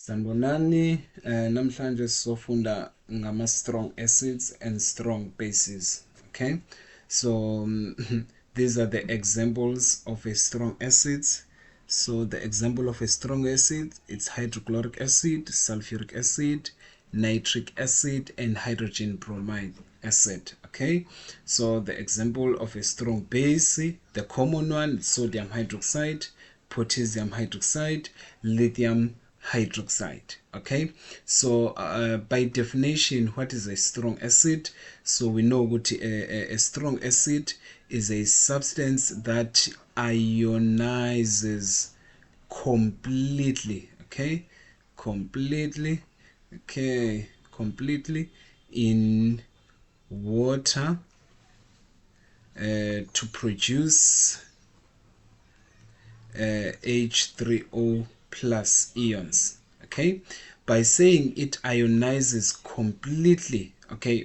Sanibonani, namhlanje sizofunda ngama strong acids and strong bases. Okay, so these are the examples of a strong acids. So the example of a strong acid, it's hydrochloric acid, sulfuric acid, nitric acid, and hydrogen bromide acid. Okay, so the example of a strong base, the common one, sodium hydroxide, potassium hydroxide, lithium hydroxide. Okay, so by definition, what is a strong acid? So we know what a strong acid is a substance that ionizes completely. Okay, completely in water to produce H3O plus ions. Okay, by saying it ionizes completely. Okay,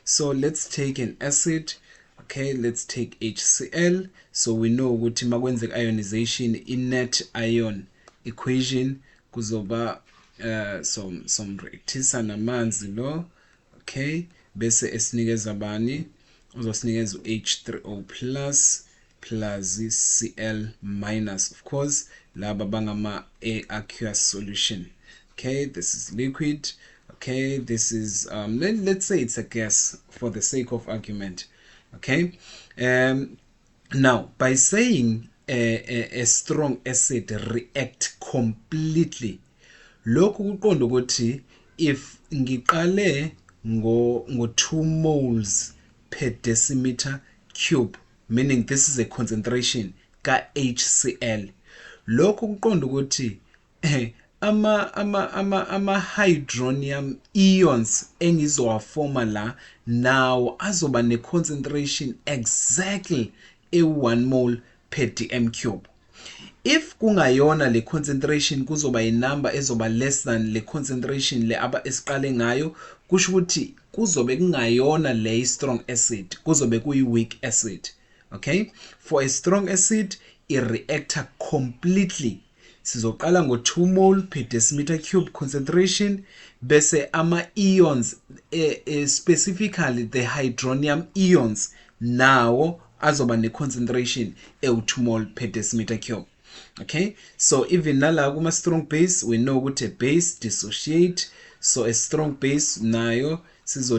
so let's take an acid. Okay, let's take HCl. So we know ukuthi makwenzeka ionization in net ion equation kuzoba somreactisa namanzi lo. Okay, bese esinikeza bani, uzosinikeza H3O plus Cl minus, of course laba bangama aqueous solution. Okay, this is liquid. Okay, this is let's say it's a gas for the sake of argument. Okay, now by saying a strong acid react completely, lokhu kuqonda ukuthi if ngiqale ngo 2 moles per decimeter cube, meaning this is a concentration ka HCl, lokhu kuqonda ukuthi ama hydronium ions engizowafoma la nawo azoba ne concentration exactly 1 mole per dm cube. If kungayona le concentration kuzoba inumber ezoba less than le concentration le aba esiqale ngayo, kusho ukuthi kuzobe kungayona le strong acid, kuzobe kuyi weak acid. Okay, for a strong acid it reacts completely. Sizoqala ngo 2 mole per decimeter cube concentration, bese ama ions specifically the hydronium ions nawo azoba ne concentration 2 mole per decimeter cube. Okay, so even nala kuma strong base we know ukuthi a base dissociate, so a strong base nayo sizo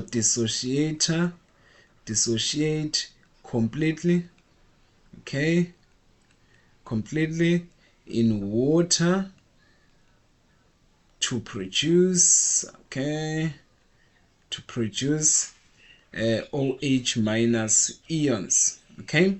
dissociate completely. Okay, completely in water to produce OH minus ions. Okay,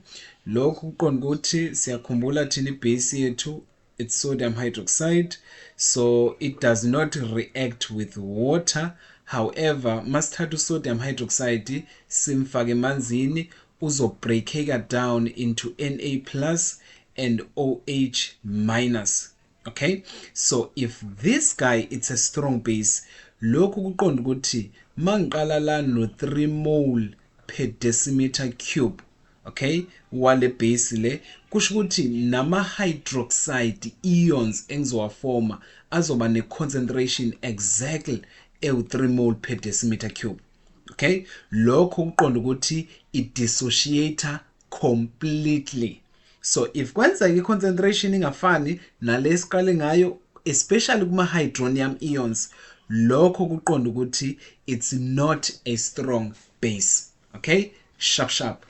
lokhu kuqonda ukuthi siyakhumbula thina ibase yethu it's sodium hydroxide, so it does not react with water. However, masithatha sodium hydroxide simfake emanzini uzobreakeka down into Na plus and OH minus. Okay, so if this guy it's a strong base, lokhu kuqonda ukuthi mangiqala la no 3 mole per decimeter cube, okay, wale base le, kusho ukuthi nama hydroxide ions engizowafoma azoba ne concentration exactly 3 mole per decimeter cube. Okay, lokho kuqonda ukuthi it dissociates completely. So if kwenzeka i-concentration ingafani nalesiqale ngayo, especially kuma hydronium ions, lokho kuqonda ukuthi it's not a strong base. Okay, sharp.